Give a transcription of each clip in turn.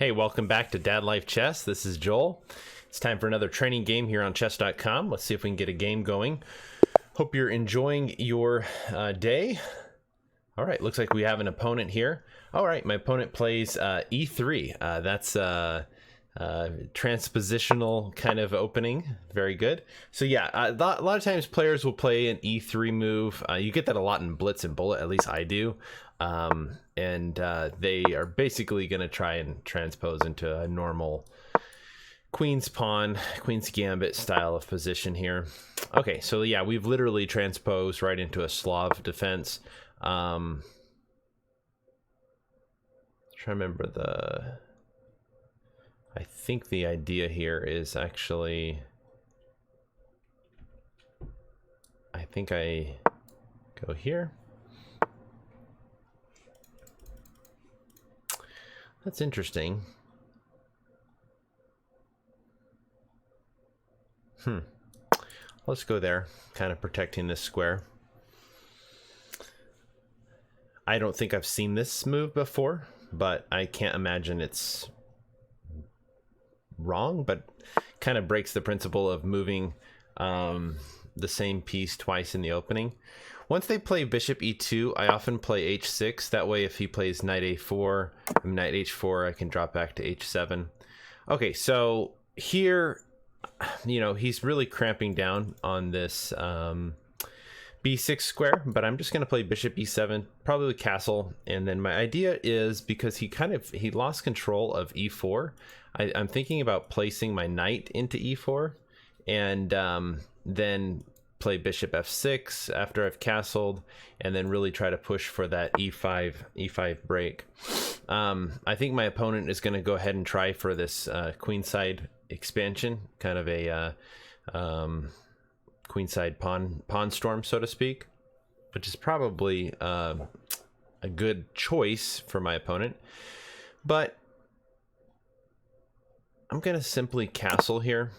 Hey, welcome back to Dad Life Chess. This is Joel. It's time for another training game here on chess.com. Let's see if we can get a game going. Hope you're enjoying your day. All right, looks like we have an opponent here. All right, my opponent plays e3. That's transpositional kind of opening. Very good. So yeah, a lot of times players will play an e3 move. You get that a lot in Blitz and Bullet, at least I do. They are basically going to try and transpose into a normal queen's pawn, queen's gambit style of position here. Okay, so yeah, we've literally transposed right into a Slav defense. Try to remember I think the idea here is actually, I think I go here. That's interesting. Let's go there, kind of protecting this square. I don't think I've seen this move before, but I can't imagine it's wrong, but kind of breaks the principle of moving the same piece twice in the opening. Once they play bishop e2, I often play h6. That way, if he plays knight a4, knight h4, I can drop back to h7. Okay, so here, you know, he's really cramping down on this b6 square, but I'm just going to play bishop e7, probably castle. And then my idea is, because he lost control of e4, I'm thinking about placing my knight into e4 and then play bishop f6 after I've castled, and then really try to push for that e5 break. I think my opponent is going to go ahead and try for this queenside expansion, kind of a queenside pawn storm, so to speak, which is probably a good choice for my opponent. But I'm going to simply castle here,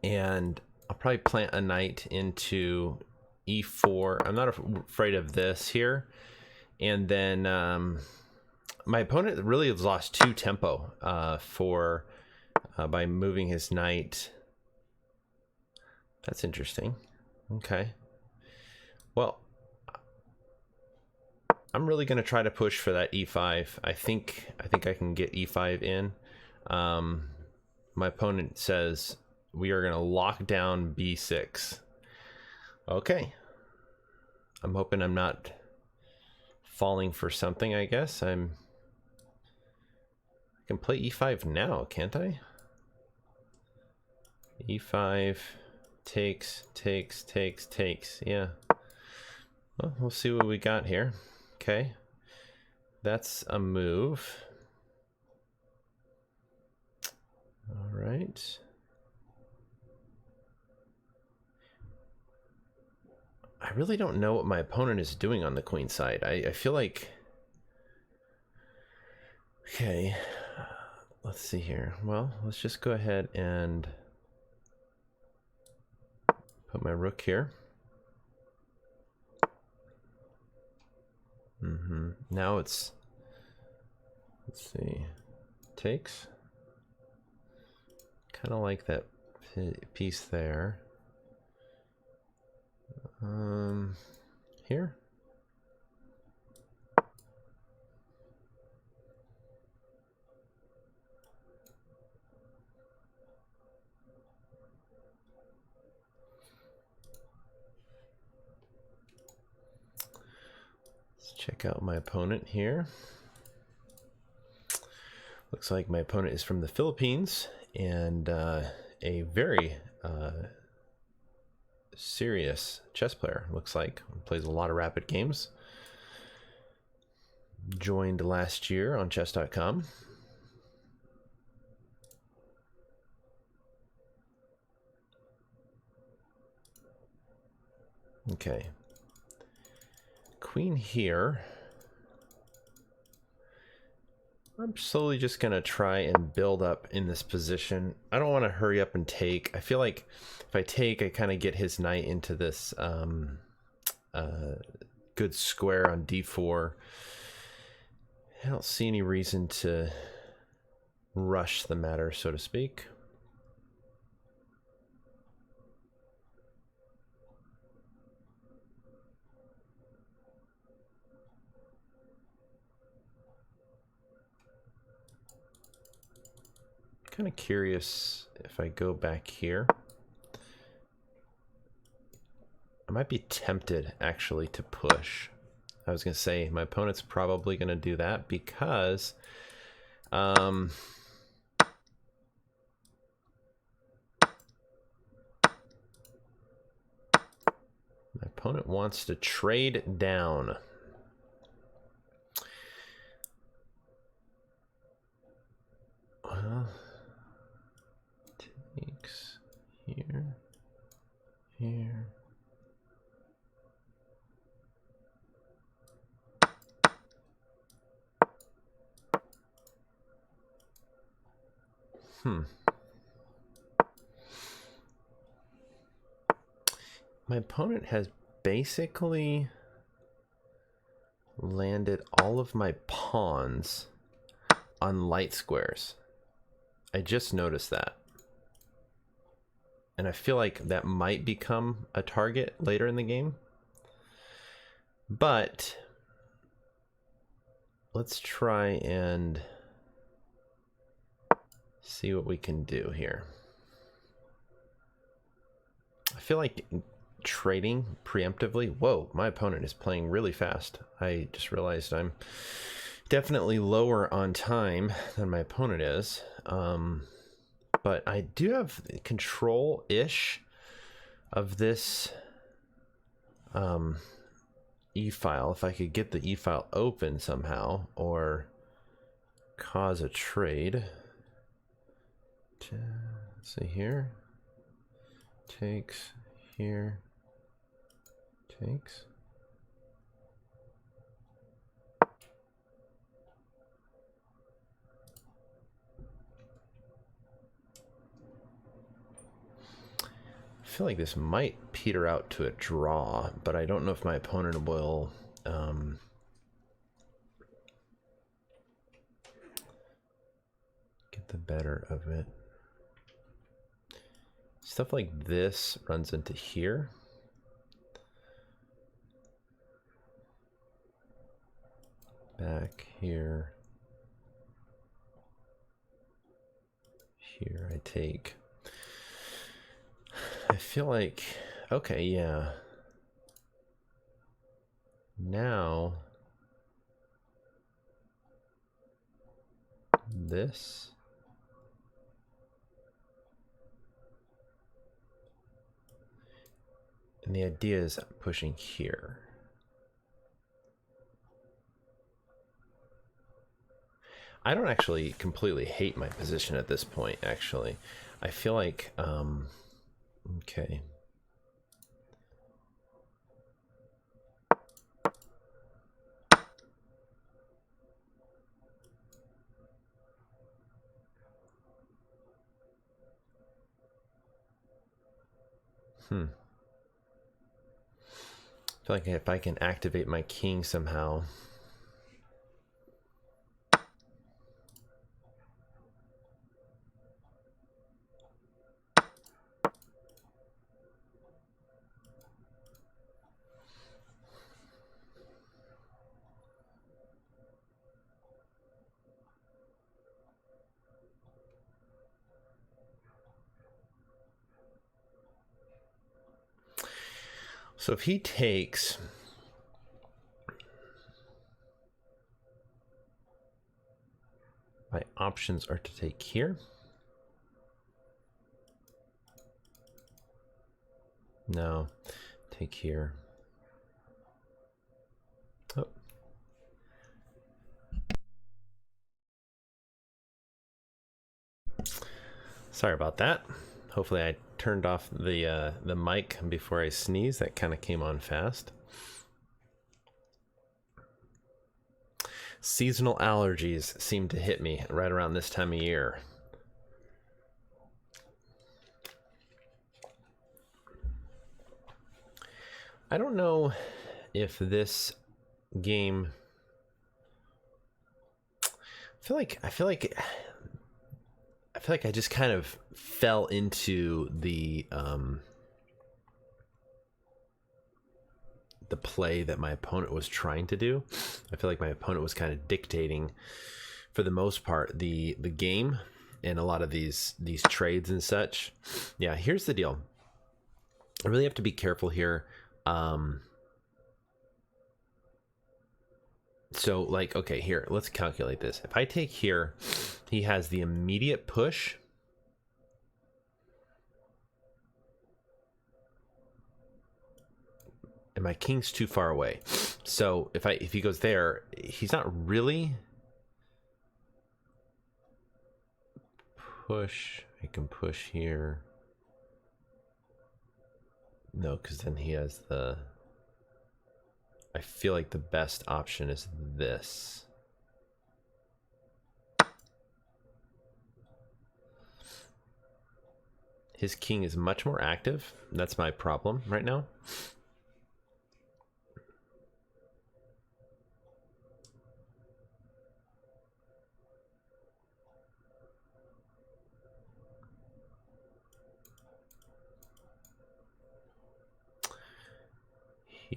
and I'll probably plant a knight into e4. I'm not afraid of this here. And then my opponent really has lost 2 tempo by moving his knight. That's interesting. Okay. Well, I'm really going to try to push for that e5. I think I can get e5 in. My opponent says we are going to lock down b6. Okay. I'm hoping I'm not falling for something, I guess. I can play e5 now, can't I? e5 takes. Yeah. Well, we'll see what we got here. Okay. That's a move. All right. I really don't know what my opponent is doing on the queen side. I feel like... Okay. Let's see here. Well, let's just go ahead and put my rook here. Now it's... Let's see. Takes. Kind of like that piece there. Here. Let's check out my opponent here. Looks like my opponent is from the Philippines, and a very serious chess player, looks like. Plays a lot of rapid games. Joined last year on chess.com. Okay. Queen here. I'm slowly just going to try and build up in this position. I don't want to hurry up and take. I feel like if I take, I kind of get his knight into this good square on d4. I don't see any reason to rush the matter, so to speak. Kind of curious if I go back here. I might be tempted actually to push. I was gonna say my opponent's probably gonna do that because my opponent wants to trade down. Well, takes here, here. My opponent has basically landed all of my pawns on light squares. I just noticed that. And I feel like that might become a target later in the game. But let's try and see what we can do here. I feel like trading preemptively. Whoa, my opponent is playing really fast. I just realized I'm definitely lower on time than my opponent is. But I do have control-ish of this e-file. If I could get the e-file open somehow or cause a trade. Let's see here. Takes here. Takes. I feel like this might peter out to a draw, but I don't know if my opponent will get the better of it. Stuff like this runs into here. Back here. Here I take. I feel like, okay, yeah. Now, this. And the idea is I'm pushing here. I don't actually completely hate my position at this point, actually. I feel like, okay. I feel like if I can activate my king somehow. So if he takes, my options are to take here. No, take here. Oh. Sorry about that. Hopefully I turned off the mic before I sneezed. That kind of came on fast. Seasonal allergies seem to hit me right around this time of year. I don't know if this game I feel like I just kind of fell into the play that my opponent was trying to do. I feel like my opponent was kind of dictating, for the most part, the game and a lot of these trades and such. Yeah, here's the deal. I really have to be careful here. So, like, okay, here, let's calculate this. If I take here, he has the immediate push. And my king's too far away. So if he goes there, he's not really push. I can push here. No, because then he has the... I feel like the best option is this. His king is much more active. That's my problem right now.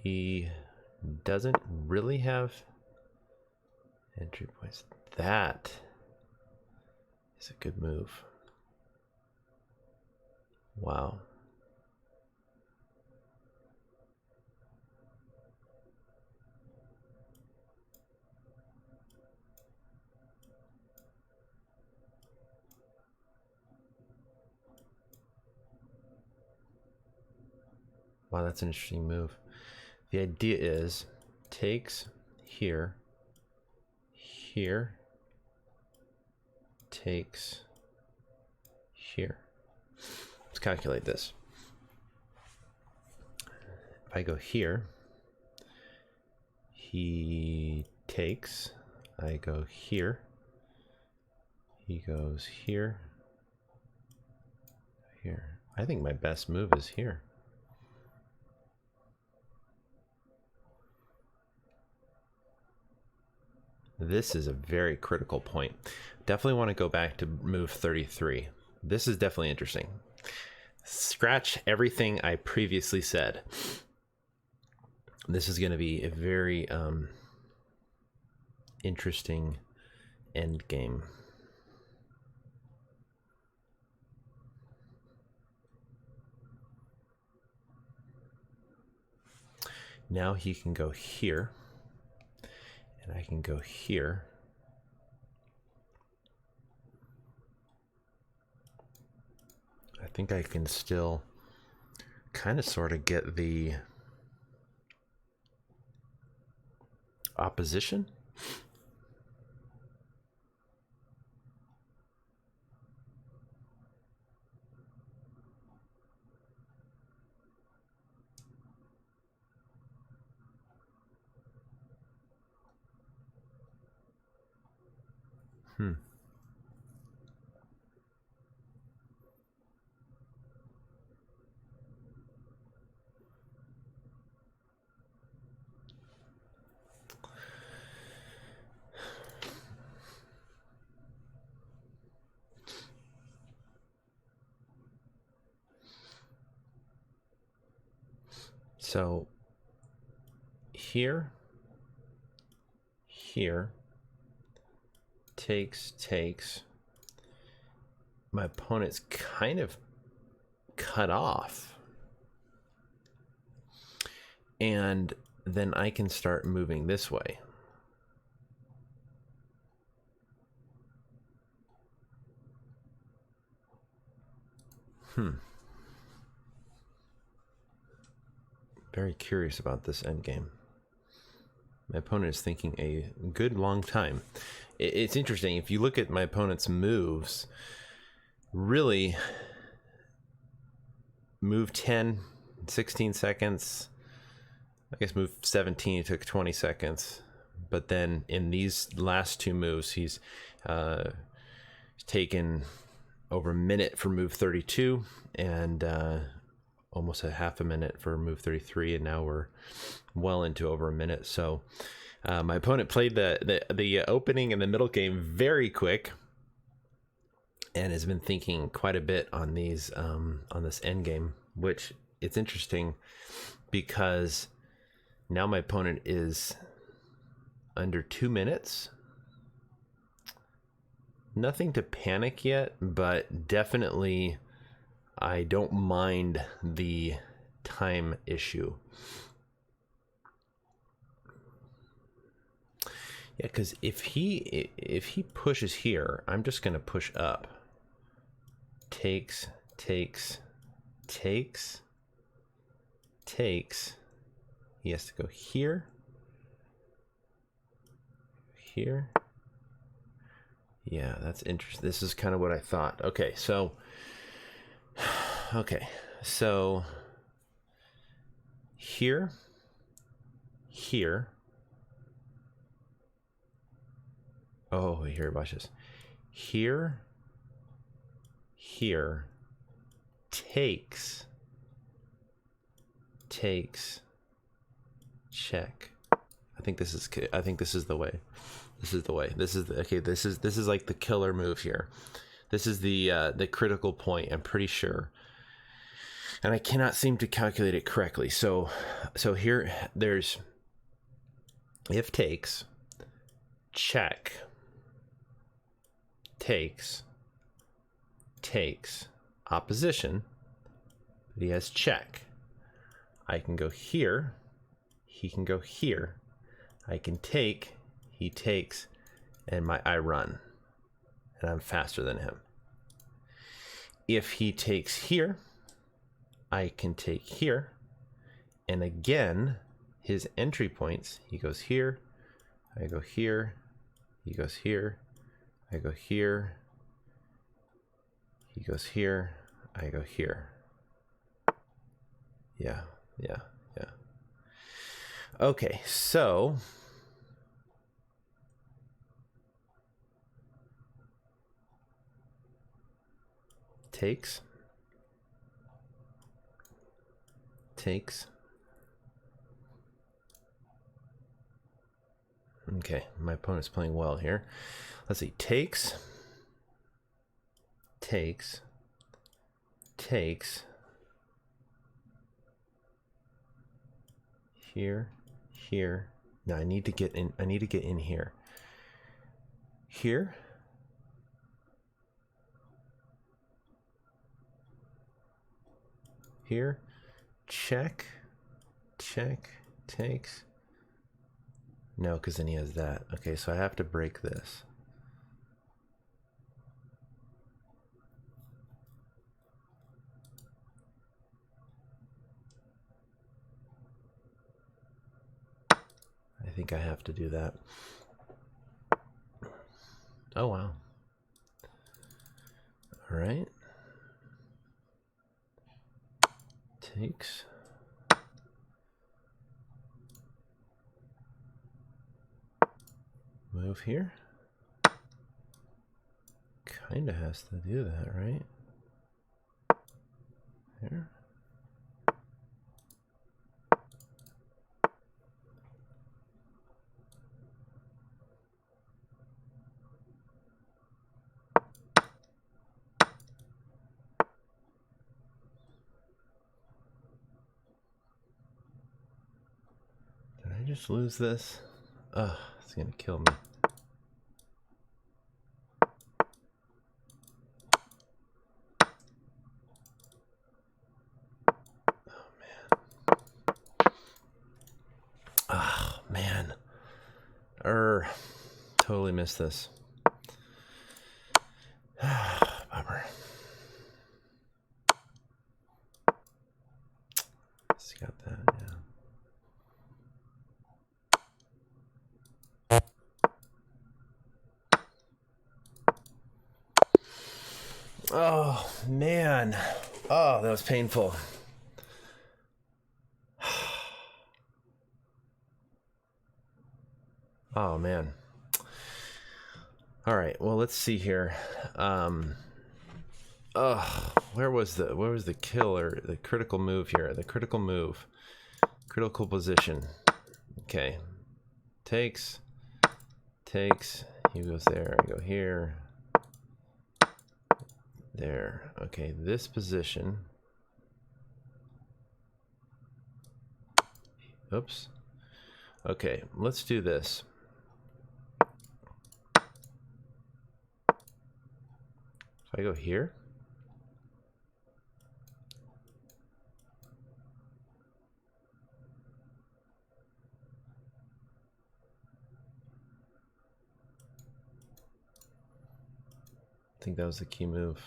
He doesn't really have entry points. That is a good move. Wow. Wow, that's an interesting move. The idea is takes here, here, takes here. Let's calculate this. If I go here, he takes, I go here, he goes here, here. I think my best move is here. This is a very critical point. Definitely want to go back to move 33. This is definitely interesting. Scratch everything I previously said. This is going to be a very interesting end game. Now he can go here. And I can go here. I think I can still kind of sort of get the opposition. So here, takes. My opponent's kind of cut off. And then I can start moving this way. Very curious about this endgame. My opponent is thinking a good long time. It's interesting. If you look at my opponent's moves, really, move 10, 16 seconds. I guess move 17, it took 20 seconds. But then in these last two moves, he's taken over a minute for move 32 and almost a half a minute for move 33. And now we're well into over a minute. So My opponent played the opening and the middle game very quick, and has been thinking quite a bit on these on this end game, which it's interesting because now my opponent is under 2 minutes. Nothing to panic yet, but definitely I don't mind the time issue. Yeah, because if he pushes here, I'm just gonna push up. Takes. He has to go here. Here. Yeah, that's interesting. This is kind of what I thought. Okay, so here. Oh, here, watch this. Here. Takes. Check. I think this is the way. This is the way. This is like the killer move here. This is the critical point, I'm pretty sure. And I cannot seem to calculate it correctly. So here there's if takes, check, takes, opposition, but he has check. I can go here, he can go here. I can take, he takes, and I run. And I'm faster than him. If he takes here, I can take here. And again, his entry points, he goes here, I go here, he goes here, I go here, he goes here, I go here. Yeah. Okay, so takes. Okay, my opponent's playing well here. Let's see, takes. Here. Now I need to get in. I need to get in here. Here. Check. Takes. No, because then he has that. Okay, so I have to break this. I think I have to do that. Oh, wow. All right. Takes. Move here. Kind of has to do that, right? There. Did I just lose this? Ugh, it's gonna kill me. Oh man. Totally missed this. Bummer. He's got that, yeah. Oh man. Oh, that was painful. Oh man. All right, well, let's see here. Where was the kill or the critical move here? The critical move. Critical position. Okay. Takes. Takes. He goes there. I go here. There. Okay, this position. Oops. Okay, let's do this. If I go here. I think that was the key move.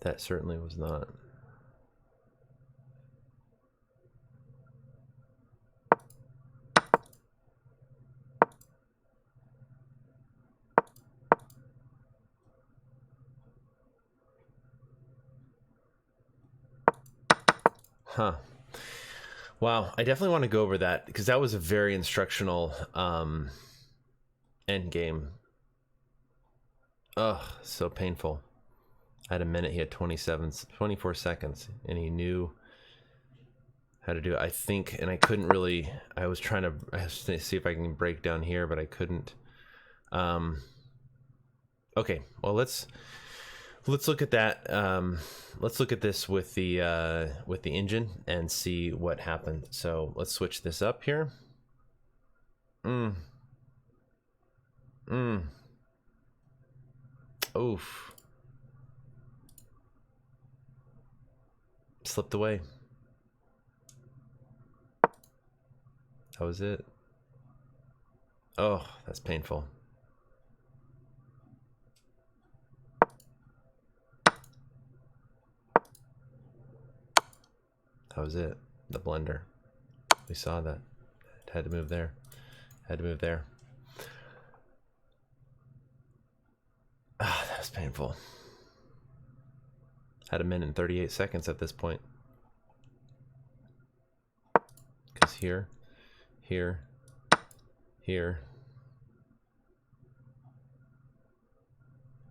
That certainly was not. Huh. Wow, I definitely want to go over that because that was a very instructional end game. Ugh, so painful. I had a minute, he had 24 seconds, and he knew how to do it. I think, and I couldn't really, I was trying to see if I can break down here, but I couldn't. Okay, well, let's look at that. Let's look at this with the engine and see what happened. So let's switch this up here. Oof. Slipped away. That was it. Oh, that's painful. That was it. The blender. We saw that. It had to move there. Had to move there. Ah, that was painful. Had a minute and 38 seconds at this point. Because here, here, here.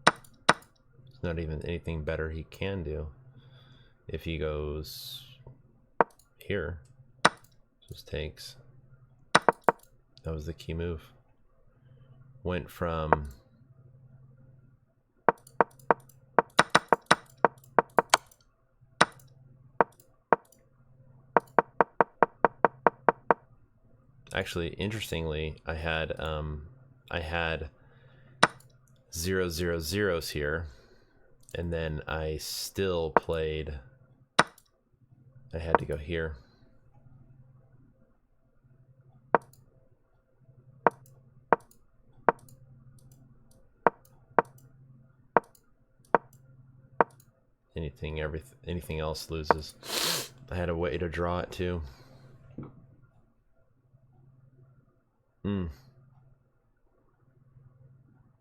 There's not even anything better he can do. If he goes here, just takes. That was the key move. Went from actually, interestingly, I had 0 0 0s here, and then I still played. I had to go here. Anything else loses. I had a way to draw it too.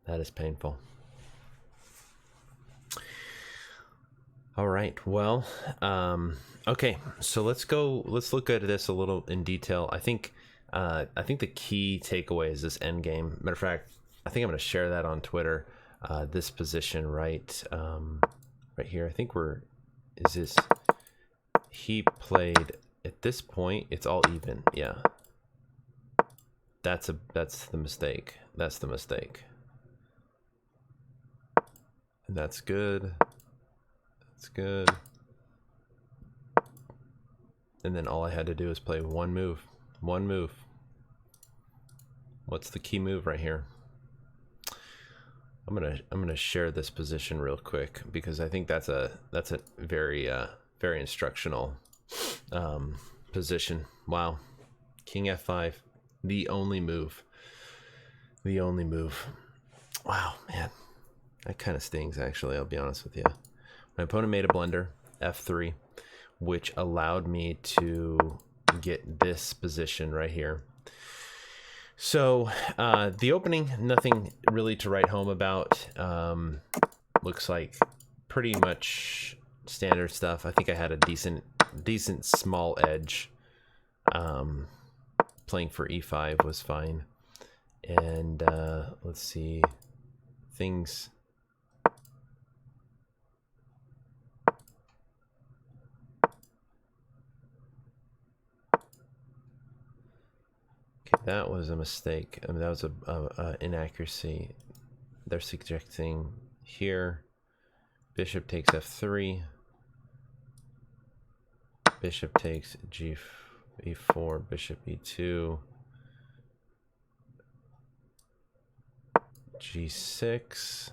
That is painful. All right, well, okay, so let's look at this a little in detail. I think the key takeaway is this end game. Matter of fact, I think I'm going to share that on Twitter. This position right here. I think he played at this point. It's all even. Yeah, that's the mistake. That's the mistake. And that's good. That's good. And then all I had to do is play one move. One move. What's the key move right here? I'm gonna share this position real quick because I think that's a very very instructional position. Wow. King F5. The only move. The only move. Wow, man. That kind of stings, actually. I'll be honest with you. My opponent made a blunder, F3, which allowed me to get this position right here. So the opening, nothing really to write home about. Looks like pretty much standard stuff. I think I had a decent small edge. Playing for E5 was fine. And let's see, things. that was a mistake. I mean, that was a inaccuracy. They're suggesting here. Bishop takes f3. Bishop takes e4. Bishop e2. g6.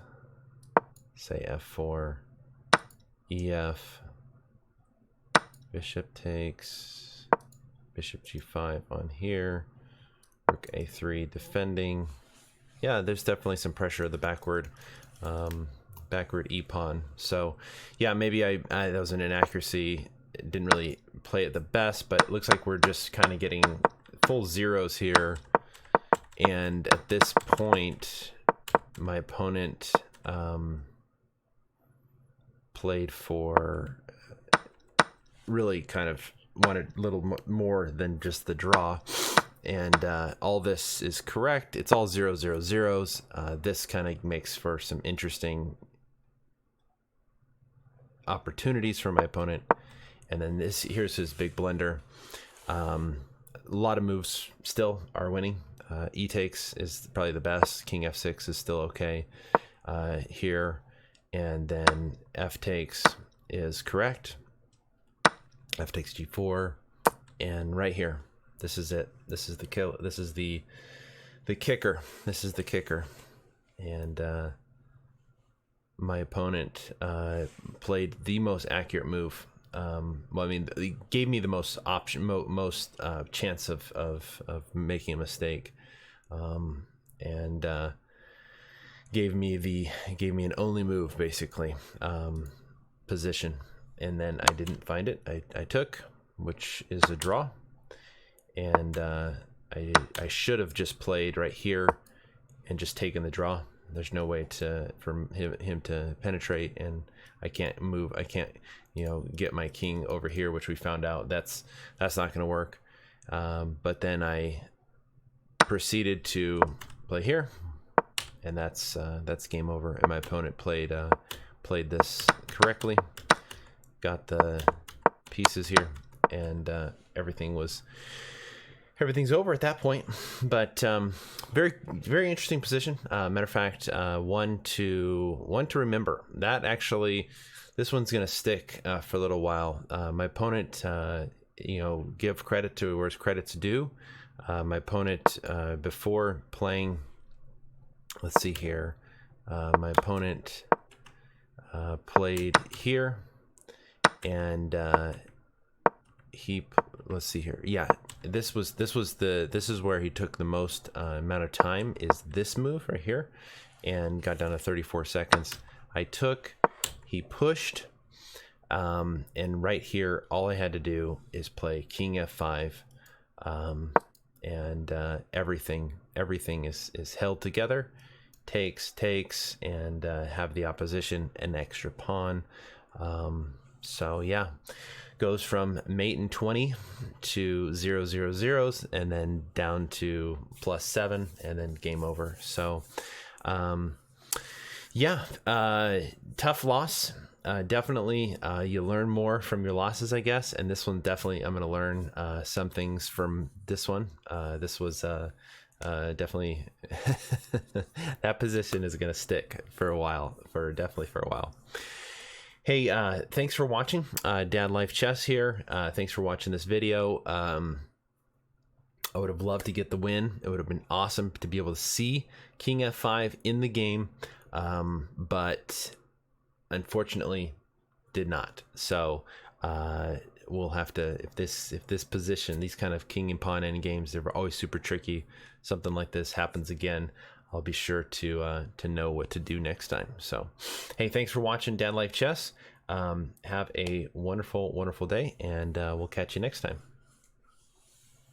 Say f4. ef. Bishop takes. Bishop g5 on here. Rook a3 defending. Yeah, there's definitely some pressure at the backward e pawn. So yeah, maybe I that was an inaccuracy. It didn't really play it the best, but it looks like we're just kind of getting full zeros here. And at this point, my opponent played for really kind of wanted a little more than just the draw. And all this is correct. It's all 0, 0, 0s. This kind of makes for some interesting opportunities for my opponent. And then here's his big blender. A lot of moves still are winning. E takes is probably the best. King f6 is still okay here. And then f takes is correct. F takes g4. And right here, this is it. This is the kill. This is the kicker. This is the kicker. And my opponent played the most accurate move. Well, I mean, he gave me the most chance of making a mistake, and gave me an only move basically, position, and then I didn't find it. I took, which is a draw, and I should have just played right here and just taken the draw. There's no way for him to penetrate, and I can't move. I can't, get my king over here, which we found out that's not going to work. But then I proceeded to play here, and that's game over. And my opponent played this correctly, got the pieces here, and everything's over at that point. But very, very interesting position. Matter of fact, one to remember. That actually, this one's gonna stick for a little while. My opponent, give credit to where credit's due. My opponent, before playing, let's see here. My opponent played here, and let's see here. Yeah, this is where he took the most amount of time, is this move right here, and got down to 34 seconds. He pushed, and right here all I had to do is play king f5, and everything is held together, takes, and have the opposition an extra pawn. So yeah, goes from mate and 20 to 0, 0, 0s, and then down to +7, and then game over. So yeah, tough loss. Definitely you learn more from your losses, I guess, and this one definitely I'm going to learn some things from this one. This was definitely that position is going to stick for a while, definitely for a while. Hey, thanks for watching. Dad Life Chess here. Thanks for watching this video. I would have loved to get the win. It would have been awesome to be able to see king f5 in the game, but unfortunately did not. So we'll have to, if this position, these kind of king and pawn end games, they're always super tricky. Something like this happens again, I'll be sure to know what to do next time. So, hey, thanks for watching Dad Life Chess. Have a wonderful, wonderful day, and we'll catch you next time.